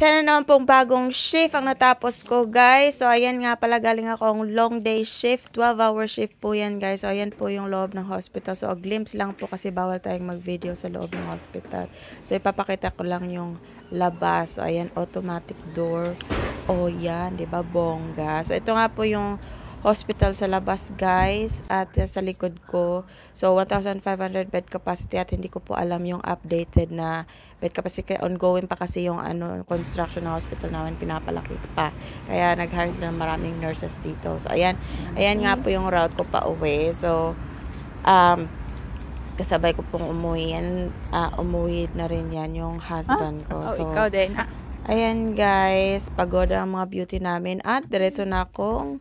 Isa na naman pong bagong shift ang natapos ko, guys. So, ayan nga pala, galing akong long day shift. 12-hour shift po yan, guys. So, ayan po yung loob ng hospital. So, a glimpse lang po kasi bawal tayong mag-video sa loob ng hospital. So, ipapakita ko lang yung labas. So, ayan, automatic door. Oh, yan, diba? Bongga. So, ito nga po yung hospital sa labas, guys, at sa likod ko. So 1,500 bed capacity, at hindi ko po alam yung updated na bed capacity. Ongoing pa kasi yung construction ng hospital namin, pinapalaki pa. Kaya nag-hire sila ng maraming nurses dito. So ayan nga po yung route ko pa uwi. So kasabay ko pong umuwi. Umuwi na rin yan yung husband ko. So ikaw din. Ayan, guys, pagod ang mga beauty namin at diretso na akong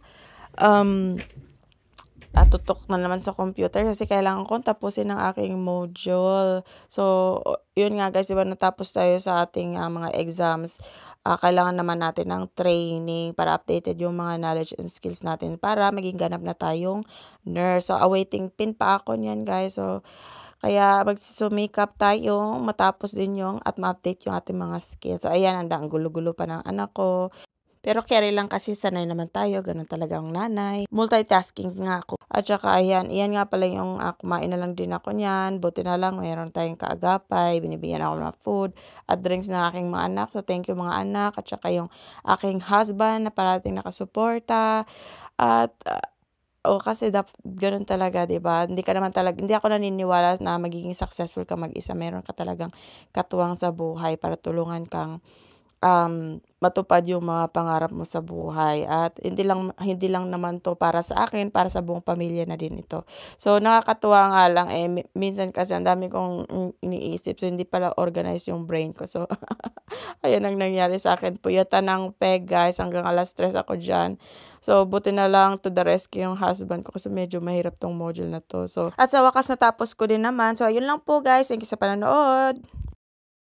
tutok na naman sa computer kasi kailangan kong tapusin ang aking module. So, yun nga, guys, diba natapos tayo sa ating mga exams. Kailangan naman natin ng training para updated yung mga knowledge and skills natin para maging ganap na tayong nurse. So, awaiting pin pa ako niyan, guys. So, kaya magsisumikap tayo matapos din yung at ma-update yung ating mga skills. So, ayan, ang gulo-gulo pa ng anak ko. Pero carry lang kasi sanay naman tayo, ganun talaga ang nanay. Multitasking nga ako. At saka ayan nga pala yung kumain na lang din ako niyan. Buti na lang mayroon tayong kaagapay, binibigyan ako ng food at drinks ng aking mga anak. So thank you mga anak, at saka yung aking husband na parating nakasuporta. At kasi ganun talaga, 'di ba? Hindi ako naniniwala na magiging successful ka mag-isa. Meron ka talagang katuwang sa buhay para tulungan kang matupad yung mga pangarap mo sa buhay. At hindi lang naman to para sa akin, para sa buong pamilya na din ito. So nakakatuwa nga lang minsan kasi ang dami kong iniisip, so hindi pala organize yung brain ko. So ayan ang nangyari sa akin. Puyatan ng peg, guys, hanggang alas 3 ako diyan. So buti na lang to the rescue yung husband ko kasi medyo mahirap tong module na to. So at sa wakas natapos ko din naman. So ayun lang po, guys. Thank you sa panonood.